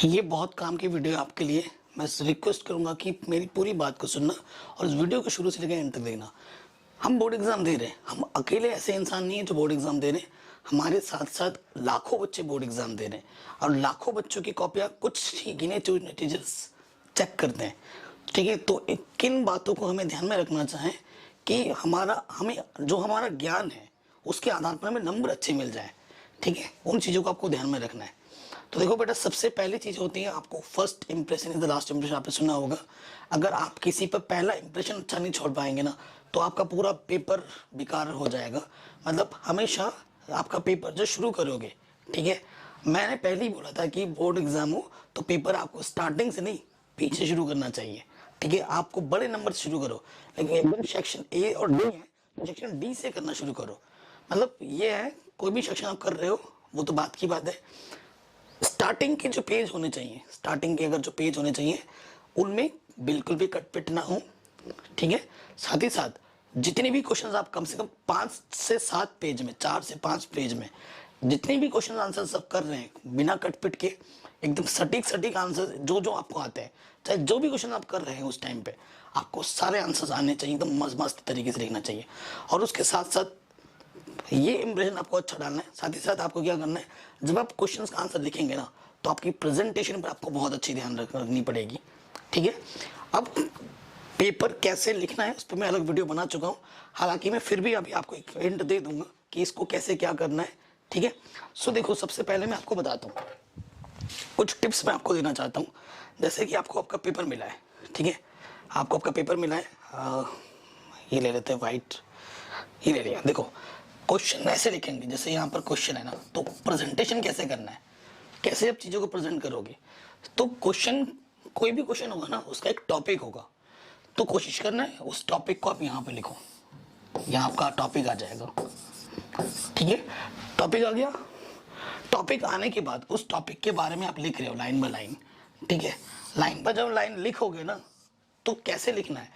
ये बहुत काम की वीडियो है आपके लिए। मैं रिक्वेस्ट करूंगा कि मेरी पूरी बात को सुनना और इस वीडियो को शुरू से लेकर एंड तक देखना। हम बोर्ड एग्जाम दे रहे हैं, हम अकेले ऐसे इंसान नहीं है जो बोर्ड एग्जाम दे रहे हैं। हमारे साथ साथ लाखों बच्चे बोर्ड एग्जाम दे रहे हैं और लाखों बच्चों की कॉपियां कुछ ही गिने चुने टीचर्स चेक करते हैं। ठीक है, तो किन बातों को हमें ध्यान में रखना चाहें कि हमें जो हमारा ज्ञान है उसके आधार पर हमें नंबर अच्छे मिल जाए। ठीक है, उन चीज़ों को आपको ध्यान में रखना है। तो देखो बेटा, सबसे पहली चीज होती है आपको first impression is the last impression. आपने सुना होगा, अगर आप किसी पर पहला इंप्रेशन अच्छा नहीं छोड़ पाएंगे ना तो आपका पूरा पेपर बेकार हो जाएगा। मतलब हमेशा आपका पेपर जो शुरू करोगे, ठीक है, मैंने पहले ही बोला था कि बोर्ड एग्जाम हो तो पेपर आपको स्टार्टिंग से नहीं पीछे शुरू करना चाहिए। ठीक है, आपको बड़े नंबर से शुरू करो, लेकिन एकदम सेक्शन ए और डी है तो सेक्शन डी से करना शुरू करो। मतलब ये है, कोई भी सेक्शन आप कर रहे हो वो तो बात की बात है, स्टार्टिंग के जो पेज होने चाहिए, स्टार्टिंग के अगर जो पेज होने चाहिए उनमें बिल्कुल भी कटपिट ना हो। ठीक है, साथ ही साथ जितने भी क्वेश्चंस आप कम से कम 5 से 7 पेज में, 4 से 5 पेज में जितने भी क्वेश्चन आंसर सब कर रहे हैं बिना कटपिट के, एकदम सटीक सटीक आंसर जो जो आपको आते हैं, चाहे जो भी क्वेश्चन आप कर रहे हैं उस टाइम पे आपको सारे आंसर्स आने चाहिए, एकदम मस्त मस्त तरीके से लिखना चाहिए। और उसके साथ साथ ये इंप्रेशन आपको अच्छा डालना है। साथ ही साथ आपको क्या करना है, जब आप क्वेश्चंस का आंसर लिखेंगे ना तो आपकी प्रेजेंटेशन पर आपको बहुत अच्छी ध्यान रखनी पड़ेगी। ठीक है, अब पेपर कैसे लिखना है उस पर मैं अलग वीडियो बना चुका हूँ, हालांकि मैं फिर भी अभी आपको एक हिंट दे दूंगा कि इसको कैसे क्या करना है। ठीक है, सो देखो, सबसे पहले मैं आपको बताता हूँ, कुछ टिप्स मैं आपको देना चाहता हूँ। जैसे कि आपको आपका पेपर मिला है, ठीक है, आपको आपका पेपर मिला है, ये ले लेते हैं व्हाइट, ये ले लिया। देखो, क्वेश्चन ऐसे लिखेंगे जैसे यहाँ पर क्वेश्चन है ना, तो प्रेजेंटेशन कैसे करना है, कैसे आप चीज़ों को प्रेजेंट करोगे। तो क्वेश्चन, कोई भी क्वेश्चन होगा ना उसका एक टॉपिक होगा, तो कोशिश करना है उस टॉपिक को आप यहाँ पे लिखो, यहाँ आपका टॉपिक आ जाएगा। ठीक है, टॉपिक आ गया। टॉपिक आने के बाद उस टॉपिक के बारे में आप लिख रहे हो लाइन बाय लाइन। ठीक है, लाइन पर जब लाइन लिखोगे ना तो कैसे लिखना है,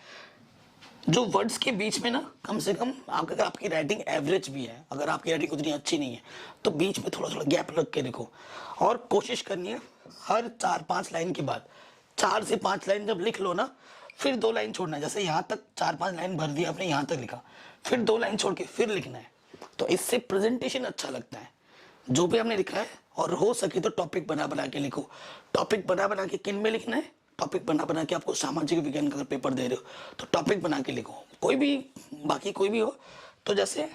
जो वर्ड्स के बीच में ना कम से कम अगर आपकी राइटिंग एवरेज भी है, अगर आपकी राइटिंग उतनी अच्छी नहीं है तो बीच में थोड़ा थोड़ा गैप रख के लिखो। और कोशिश करनी है हर 4-5 लाइन के बाद 4 से 5 लाइन जब लिख लो ना, फिर 2 लाइन छोड़ना है। जैसे यहाँ तक 4-5 लाइन भर दिया आपने, यहाँ तक लिखा, फिर 2 लाइन छोड़ के फिर लिखना है, तो इससे प्रेजेंटेशन अच्छा लगता है जो भी आपने लिखा है। और हो सके तो टॉपिक बना बना के लिखो। टॉपिक बना बना के किन में लिखना है, टॉपिक बना बना के आपको सामाजिक विज्ञान का अगर पेपर दे रहे हो तो टॉपिक बना के लिखो, कोई भी, बाकी कोई भी हो। तो जैसे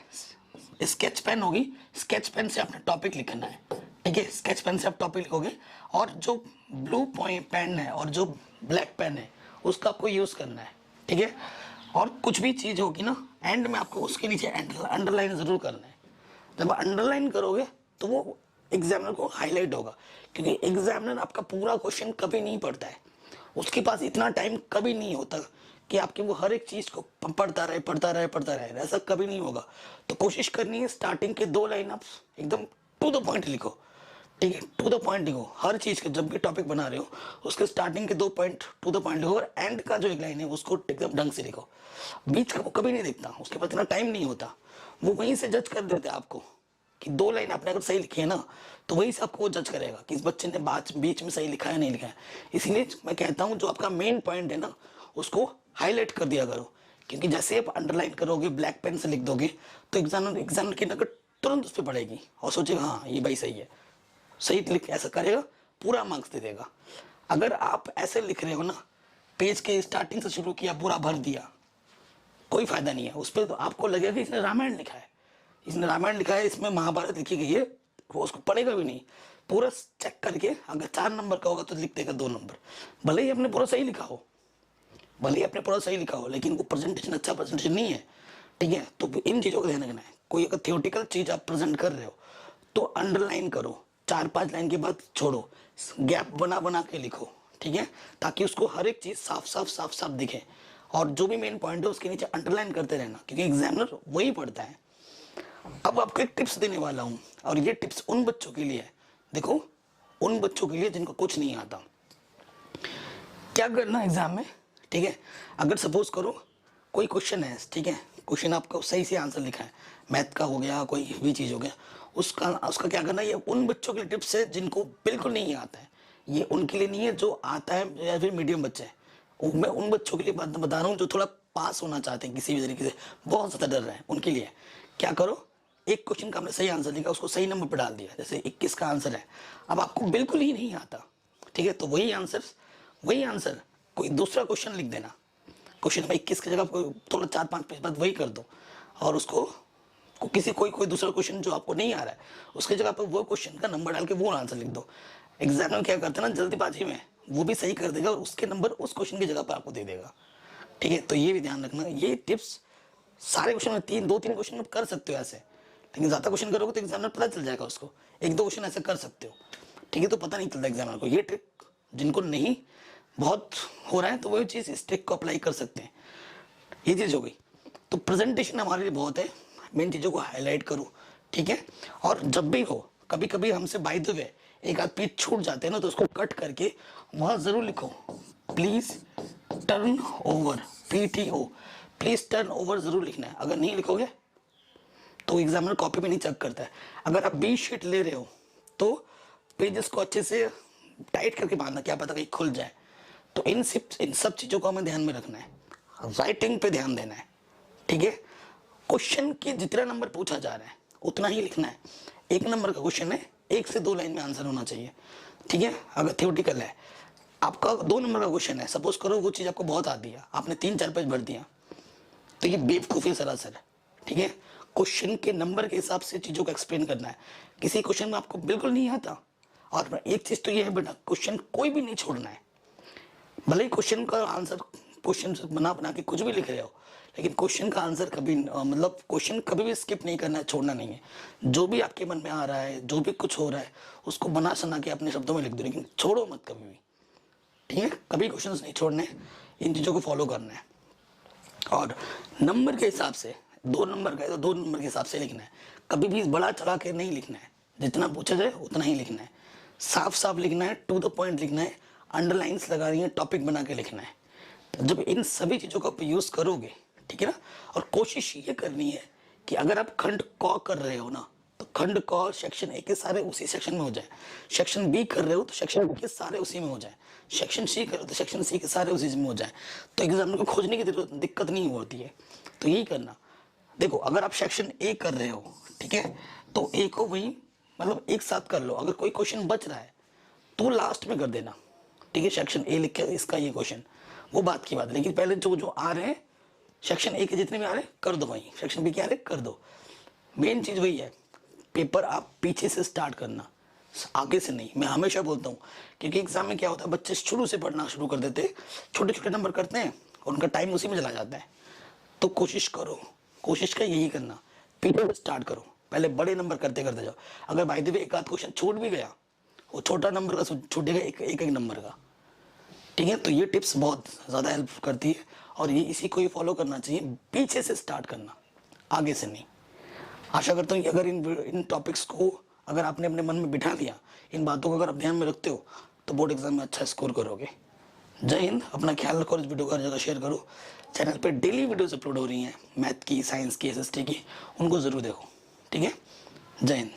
स्केच पेन होगी, स्केच पेन से आपने टॉपिक लिखना है। ठीक है, स्केच पेन से आप टॉपिक लिखोगे और जो ब्लू पेन है और जो ब्लैक पेन है उसका आपको यूज करना है। ठीक है, और कुछ भी चीज होगी ना एंड में आपको उसके नीचे अंडरलाइन जरूर करना है। जब अंडरलाइन करोगे तो वो एग्जामिनर को हाईलाइट होगा, क्योंकि एग्जामिनर आपका पूरा क्वेश्चन कभी नहीं पढ़ता है, उसके पास इतना टाइम कभी नहीं होता कि आपके वो हर एक चीज को पढ़ता रहे, ऐसा कभी नहीं होगा। तो कोशिश करनी है स्टार्टिंग के 2 लाइन आप एकदम टू द पॉइंट लिखो। ठीक है, टू द पॉइंट लिखो हर चीज के, जब भी टॉपिक बना रहे हो उसके स्टार्टिंग के 2 पॉइंट टू द पॉइंट लिखो, और एंड का जो एक लाइन है उसको एकदम ढंग से लिखो। बीच का वो कभी नहीं देखता, उसके पास इतना टाइम नहीं होता, वो वहीं से जज कर देते आपको कि 2 लाइन आपने अगर सही लिखी है ना तो वही से आपको वो जज करेगा कि इस बच्चे ने बीच में सही लिखा है नहीं लिखा है। इसीलिए मैं कहता हूँ जो आपका मेन पॉइंट है ना उसको हाईलाइट कर दिया करो, क्योंकि जैसे आप अंडरलाइन करोगे, ब्लैक पेन से लिख दोगे तो एग्जामिनर की नजर तुरंत उस पर पड़ेगी और सोचेगा हाँ ये भाई सही है, सही लिख, ऐसा करेगा, पूरा मार्क्स दे देगा। अगर आप ऐसे लिख रहे हो ना, पेज के स्टार्टिंग से शुरू किया पूरा भर दिया, कोई फायदा नहीं है उस पर। तो आपको लगेगा कि इसने रामायण लिखा है, इसने रामायण लिखा है, इसमें महाभारत लिखी गई है, वो उसको पढ़ेगा भी नहीं। पूरा चेक करके अगर 4 नंबर का होगा तो लिख देगा 2 नंबर, भले ही आपने पूरा सही लिखा हो, भले ही आपने पूरा सही लिखा हो, लेकिन वो प्रेजेंटेशन अच्छा प्रेजेंटेशन नहीं है। ठीक है, तो इन चीज़ों का ध्यान रखना है। कोई अगर थियोटिकल चीज़ आप प्रेजेंट कर रहे हो तो अंडरलाइन करो, 4-5 लाइन के बाद छोड़ो, गैप बना बना के लिखो। ठीक है, ताकि उसको हर एक चीज़ साफ साफ दिखे, और जो भी मेन पॉइंट है उसके नीचे अंडरलाइन करते रहना, क्योंकि एग्जामिनर वही पढ़ता है। अब आपको एक टिप्स देने वाला हूं, और ये टिप्स उन बच्चों के लिए है, देखो उन बच्चों के लिए जिनको कुछ नहीं आता, क्या करना एग्जाम में। ठीक है, अगर सपोज करो कोई क्वेश्चन है, ठीक है, क्वेश्चन आपको सही से आंसर लिखा है, मैथ का हो गया, कोई भी चीज़ हो गया, उसका क्या करना है, ये उन बच्चों के लिए टिप्स है जिनको बिल्कुल नहीं आता है, ये उनके लिए नहीं है जो आता है या फिर मीडियम बच्चे हैं। मैं उन बच्चों के लिए बात बता रहा हूँ जो थोड़ा पास होना चाहते हैं किसी भी तरीके से, बहुत ज़्यादा डर रहे हैं। उनके लिए क्या करो, एक क्वेश्चन का हमने सही आंसर लिखा, उसको सही नंबर पर डाल दिया, जैसे 21 का आंसर है। अब आपको बिल्कुल ही नहीं आता, ठीक है, तो वही आंसर कोई दूसरा क्वेश्चन लिख देना। क्वेश्चन में 21 की जगह थोड़ा 4-5 पेज बाद वही कर दो, और उसको कोई दूसरा क्वेश्चन जो आपको नहीं आ रहा है उसकी जगह पर वो क्वेश्चन का नंबर डाल के वो आंसर लिख दो। एग्जाम में क्या करते हैं ना, जल्दीबाजी में वो भी सही कर देगा और उसके नंबर उस क्वेश्चन की जगह पर आपको दे देगा, ठीक है। तो ये भी ध्यान रखना, ये टिप्स सारे क्वेश्चन में 2-3 क्वेश्चन में कर सकते हो ऐसे, लेकिन ज़्यादा क्वेश्चन करोगे तो एग्जामिनर पता चल जाएगा उसको। 1-2 क्वेश्चन ऐसे कर सकते हो, ठीक है, तो पता नहीं चलता एग्जामिनर को। ये ट्रिक जिनको नहीं बहुत हो रहा है तो वही चीज़ इस ट्रिक को अप्लाई कर सकते हैं। ये चीज़ हो गई। तो प्रेजेंटेशन हमारे लिए बहुत है, मेन चीज़ों को हाईलाइट करो, ठीक है। और जब भी हो, कभी कभी हमसे बाय द वे एक आध पेज छूट जाते हैं ना, तो उसको कट करके वहाँ ज़रूर लिखो, please turn over, PTO, please turn over ज़रूर लिखना है। अगर नहीं लिखोगे तो एग्जामिनर कॉपी में नहीं चेक करता है। अगर आप 20 शीट ले रहे हो तो पेजेस को अच्छे से टाइट करके बांधना, क्या पता कहीं खुल जाए। तो इन सब चीज़ों को हमें ध्यान में रखना है, राइटिंग पे ध्यान देना है, ठीक है। क्वेश्चन के जितना नंबर पूछा जा रहा है उतना ही लिखना है। 1 नंबर का क्वेश्चन है, 1 से 2 लाइन में आंसर होना चाहिए, ठीक है। अगर थ्योरेटिकल है, आपका 2 नंबर का क्वेश्चन है, सपोज करो वो चीज़ आपको बहुत आती है, आपने 3-4 पेज भर दिया, तो ये बेवकूफ़ी सरासर है, ठीक है। क्वेश्चन के नंबर के हिसाब से चीज़ों को एक्सप्लेन करना है। किसी क्वेश्चन में आपको बिल्कुल नहीं आता, और एक चीज़ तो ये है बेटा, क्वेश्चन कोई भी नहीं छोड़ना है। भले ही क्वेश्चन का आंसर क्वेश्चन बना के कुछ भी लिख रहे हो, लेकिन क्वेश्चन का आंसर कभी मतलब क्वेश्चन कभी भी स्किप नहीं करना है, छोड़ना नहीं है। जो भी आपके मन में आ रहा है, जो भी कुछ हो रहा है, उसको बना सना के अपने शब्दों में लिख दो, लेकिन छोड़ो मत कभी भी, ठीक है। कभी क्वेश्चंस नहीं छोड़ने, इन चीज़ों को फॉलो करना है। और नंबर के हिसाब से, 2 नंबर का है तो 2 नंबर के हिसाब से लिखना है। कभी भी बड़ा चढ़ा के नहीं लिखना है, जितना पूछा जाए उतना ही लिखना है, साफ साफ लिखना है, टू द पॉइंट लिखना है, अंडरलाइंस लगा रही है, टॉपिक बना के लिखना है। तो जब इन सभी चीज़ों का आप यूज़ करोगे, ठीक है ना, और कोशिश ये करनी है कि अगर आप खंड क कर रहे हो ना, तो खंड क सेक्शन ए के सारे उसी सेक्शन में हो जाए, सेक्शन बी कर रहे हो तो सेक्शन बी के सारे उसी में हो जाए, सेक्शन सी कर रहे हो तो सेक्शन सी के सारे उसी में हो जाए, तो एग्जामिनर को खोजने की दिक्कत नहीं होती है। तो यही करना। देखो, अगर आप सेक्शन ए कर रहे हो, ठीक है, तो ए को वही मतलब एक साथ कर लो। अगर कोई क्वेश्चन बच रहा है तो लास्ट में कर देना, ठीक है। सेक्शन ए लिख के इसका ये क्वेश्चन, वो बात की बात है, लेकिन पहले जो आ रहे हैं सेक्शन ए के जितने भी आ रहे हैं कर दो, वहीं सेक्शन बी के आ रहे कर दो। मेन चीज़ वही है, पेपर आप पीछे से स्टार्ट करना, आगे से नहीं। मैं हमेशा बोलता हूँ, क्योंकि एग्जाम में क्या होता है, बच्चे शुरू से पढ़ना शुरू कर देते हैं, छोटे छोटे नंबर करते हैं और उनका टाइम उसी में चला जाता है। तो कोशिश का यही करना, पीछे से स्टार्ट करो, पहले बड़े नंबर करते करते जाओ। अगर बाय द वे एक आध क्वेश्चन छूट भी गया, वो छोटा नंबर का छूटेगा, एक नंबर का, ठीक है। तो ये टिप्स बहुत ज़्यादा हेल्प करती है, और ये इसी को ही फॉलो करना चाहिए, पीछे से स्टार्ट करना, आगे से नहीं। आशा करता हूँ कि अगर इन टॉपिक्स को अगर आपने अपने मन में बिठा लिया, इन बातों को अगर आप ध्यान में रखते हो, तो बोर्ड एग्जाम में अच्छा स्कोर करोगे। जय हिंद, अपना ख्याल रखो, इस वीडियो को हर जगह शेयर करो। चैनल पे डेली वीडियोस अपलोड हो रही हैं, मैथ की, साइंस की, SST की, उनको ज़रूर देखो, ठीक है। जय हिंद।